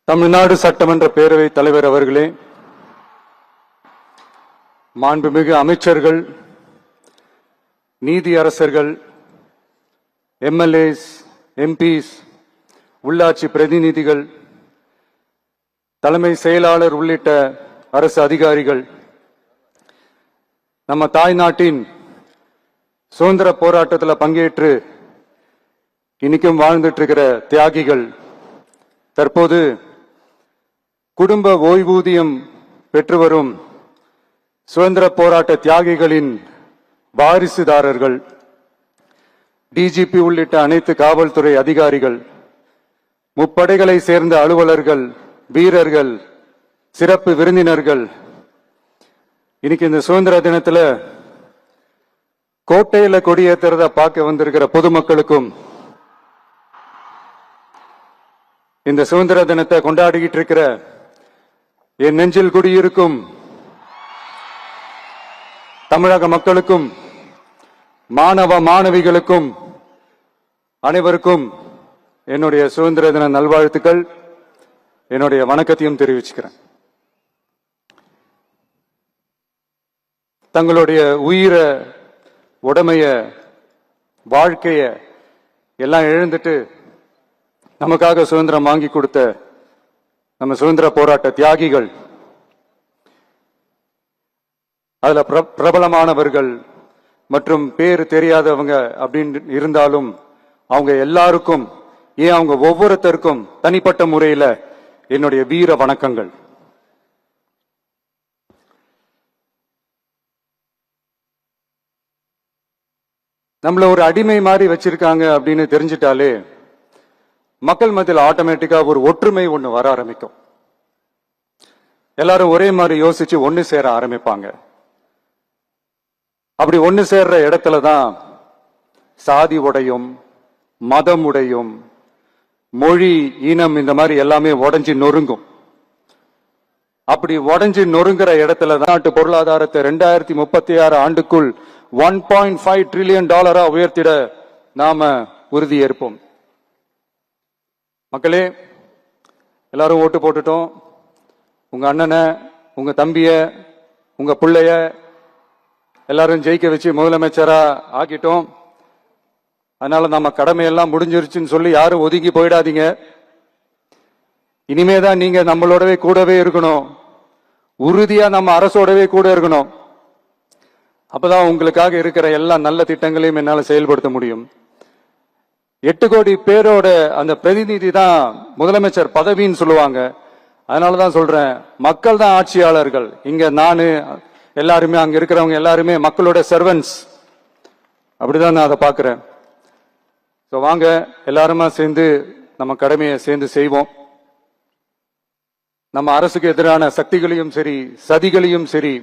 தமிழ்நாடு சட்டமன்ற பேரவைத் தலைவர் அவர்களே, மாண்புமிகு அமைச்சர்கள், நீதி அரசர்கள், எம்எல்ஏஸ், எம்பிஸ், உள்ளாட்சி பிரதிநிதிகள், தலைமை செயலாளர் உள்ளிட்ட அரசு அதிகாரிகள், நம்ம தாய்நாட்டின் சுதந்திர போராட்டத்தில் பங்கேற்று இன்னைக்கும் வாழ்ந்துட்டு இருக்கிற தியாகிகள், தற்போது குடும்ப ஓய்வூதியம் பெற்று வரும் சுதந்திர போராட்ட தியாகிகளின் வாரிசுதாரர்கள், டிஜிபி உள்ளிட்ட அனைத்து காவல்துறை அதிகாரிகள், முப்படைகளை சேர்ந்த அலுவலர்கள், வீரர்கள், சிறப்பு விருந்தினர்கள், இன்னைக்கு இந்த சுதந்திர தினத்துல கோட்டையில கொடியேற்றுறத பார்க்க வந்திருக்கிற பொதுமக்களுக்கும், இந்த சுதந்திர தினத்தை கொண்டாடிக்கிட்டு இருக்கிற என் நெஞ்சில் குடியிருக்கும் தமிழக மக்களுக்கும், மாணவ மாணவிகளுக்கும் அனைவருக்கும் என்னுடைய சுதந்திர தின நல்வாழ்த்துக்கள், என்னுடைய வணக்கத்தையும் தெரிவிச்சுக்கிறேன். தங்களுடைய உயிரை, உடமைய, வாழ்க்கைய எல்லாம் இழந்துட்டு நமக்காக சுதந்திரம் வாங்கி கொடுத்த நம்ம சுதந்திர போராட்ட தியாகிகள், அதுல பிரபலமானவர்கள் மற்றும் பேர் தெரியாதவங்க அப்படின்னு இருந்தாலும் அவங்க எல்லாருக்கும், ஏன் அவங்க ஒவ்வொருத்தருக்கும் தனிப்பட்ட முறையில என்னுடைய வீர வணக்கங்கள். நம்மள ஒரு அடிமை மாதிரி வச்சிருக்காங்க அப்படின்னு தெரிஞ்சிட்டாலே மக்கள் மத்தியில் ஆட்டோமேட்டிக்கா ஒரு ஒற்றுமை ஒண்ணு வர ஆரம்பிக்கும். எல்லாரும் ஒரே மாதிரி யோசிச்சு ஒண்ணு சேர ஆரம்பிப்பாங்க. அப்படி ஒண்ணு சேர்ற இடத்துலதான் சாதி உடையும், மதம் உடையும், மொழி, இனம் இந்த மாதிரி எல்லாமே உடைஞ்சு நொறுங்கும். அப்படி உடைஞ்சு நொறுங்குற இடத்துல தான் நாட்டு பொருளாதாரத்தை 2036 ஆண்டுக்குள் $1.5 trillion உயர்த்திட நாம உறுதியேற்போம். மக்களே, எல்லாரும் ஓட்டு போட்டுட்டோம். உங்க அண்ணனை, உங்க தம்பிய, உங்க பிள்ளைய எல்லாரும் ஜெயிக்க வச்சு முதலமைச்சரா ஆக்கிட்டோம். அதனால நம்ம கடமையெல்லாம் முடிஞ்சிருச்சுன்னு சொல்லி யாரும் ஒதுங்கி போயிடாதீங்க. இனிமேதான் நீங்க நம்மளோடவே கூடவே இருக்கணும். உறுதியா நம்ம அரசோடவே கூட இருக்கணும். அப்பதான் உங்களுக்காக இருக்கிற எல்லா நல்ல திட்டங்களையும் என்னால செயல்படுத்த முடியும். 8 கோடி பேரோட அந்த பிரதிநிதி தான் முதலமைச்சர் பதவின்னு சொல்லுவாங்க. அதனாலதான் சொல்றேன், மக்கள் தான் ஆட்சியாளர்கள். இங்க நானு, எல்லாருமே, அங்க இருக்கிறவங்க எல்லாருமே மக்களோட சர்வன்ஸ். அப்படிதான் நான் அதை பாக்குறேன். வாங்க எல்லாருமா சேர்ந்து நம்ம கடமையை சேர்ந்து செய்வோம். நம்ம அரசுக்கு எதிரான சக்திகளையும் சரி, சதிகளையும் சரி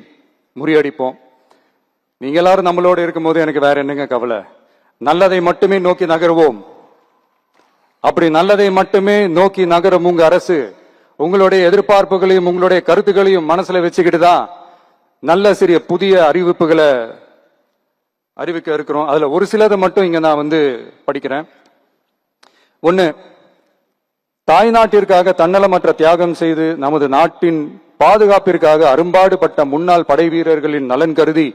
முறியடிப்போம். நீங்க எல்லாரும் நம்மளோட இருக்கும் போது எனக்கு வேற என்னங்க கவலை? நல்லதை மட்டுமே நோக்கி நகருவோம். அப்படி நல்லதை மட்டுமே நோக்கி நகரும் உங்க அரசு உங்களுடைய எதிர்பார்ப்புகளையும் உங்களுடைய கருத்துக்களையும் மனசுல வச்சுக்கிட்டு தான் நல்ல சிறிய புதிய அறிவிப்புகளை அறிவிக்க இருக்கிறோம். அதுல ஒரு சிலதை மட்டும் இங்க நான் படிக்கிறேன். ஒண்ணு, தாய்நாட்டிற்காக தன்னலமற்ற தியாகம் செய்து நமது நாட்டின் பாதுகாப்பிற்காக அரும்பாடுபட்ட முன்னாள் படை வீரர்களின் நலன் கருதி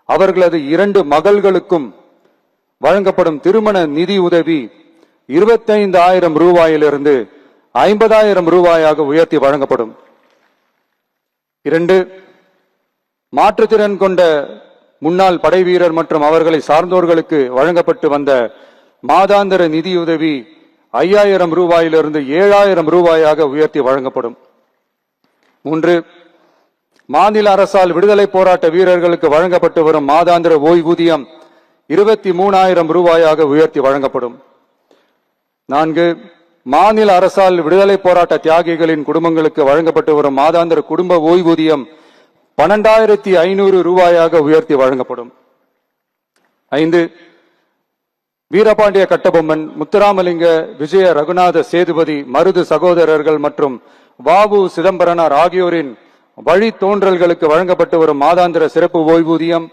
அவர்களது 2 மகள்களுக்கும் வழங்கப்படும் திருமண நிதி உதவி 25,000 ரூபாயிலிருந்து 50,000 ரூபாயாக உயர்த்தி வழங்கப்படும். 2, மாற்றுத்திறன் கொண்ட முன்னாள் படை வீரர் மற்றும் அவர்களை சார்ந்தோர்களுக்கு வழங்கப்பட்டு வந்த மாதாந்திர நிதியுதவி 5,000 ரூபாயிலிருந்து 7,000 ரூபாயாக உயர்த்தி வழங்கப்படும். 3, மாநில அரசால் விடுதலை போராட்ட வீரர்களுக்கு வழங்கப்பட்டு வரும் மாதாந்திர ஓய்வூதியம் 23,000 ரூபாயாக உயர்த்தி வழங்கப்படும். 4, மாநில அரசால் விடுதலை போராட்ட தியாகிகளின் குடும்பங்களுக்கு வழங்கப்பட்டு வரும் மாதாந்திர குடும்ப ஓய்வூதியம் 12,500 ரூபாயாக உயர்த்தி வழங்கப்படும். 5, வீரபாண்டிய கட்டபொம்மன், முத்துராமலிங்க, விஜய ரகுநாத சேதுபதி, மருது சகோதரர்கள் மற்றும் வாவு சிதம்பரனார் ஆகியோரின் வழித்தோன்றல்களுக்கு வழங்கப்பட்டு வரும் மாதாந்திர சிறப்பு ஓய்வூதியம்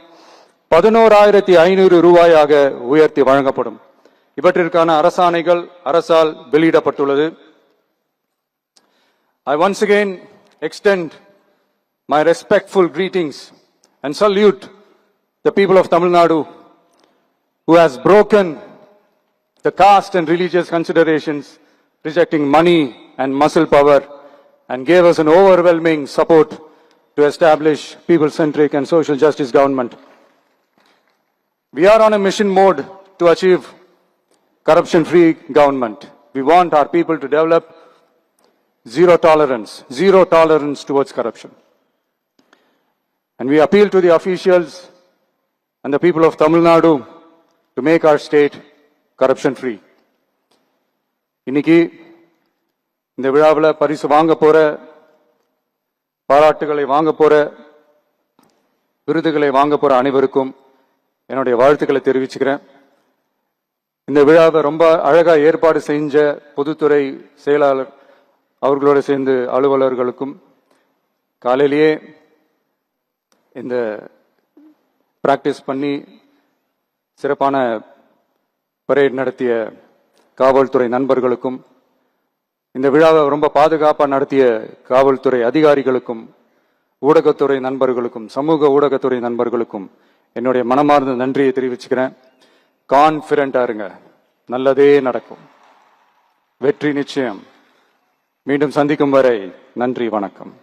11,500 ரூபாயாக உயர்த்தி வழங்கப்படும். இவற்றிற்கான அரசாணைகள் அரசால் வெளியிடப்பட்டுள்ளது. I once again extend my respectful greetings and salute the people of Tamil Nadu who has broken the caste and religious considerations, rejecting money and muscle power, and gave us an overwhelming support to establish people-centric and social justice government. We are on a mission mode to achieve corruption-free government. We want our people to develop zero tolerance towards corruption. And we appeal to the officials and the people of Tamil Nadu to make our state corruption-free. இன்னைக்கு இந்த விழாவில் பரிசு வாங்க போற, பாராட்டுகளை வாங்க போற, விருதுகளை வாங்க போற அனைவருக்கும் என்னுடைய வாழ்த்துக்களை தெரிவிச்சுக்கிறேன். இந்த விழாவை ரொம்ப அழகா ஏற்பாடு செஞ்ச பொதுத்துறை செயலாளர் அவர்களோடு சேர்ந்து அலுவலர்களுக்கும், காலையிலேயே இந்த பிராக்டிஸ் பண்ணி சிறப்பான பரேட் நடத்திய காவல்துறை நண்பர்களுக்கும், இந்த விழாவை ரொம்ப பாதுகாப்பாக நடத்திய காவல்துறை அதிகாரிகளுக்கும், ஊடகத்துறை நண்பர்களுக்கும், சமூக ஊடகத்துறை நண்பர்களுக்கும் என்னுடைய மனமார்ந்த நன்றியை தெரிவிச்சுக்கிறேன். கான்ஃபிடண்டா இருங்க, நல்லதே நடக்கும், வெற்றி நிச்சயம். மீண்டும் சந்திக்கும் வரை நன்றி, வணக்கம்.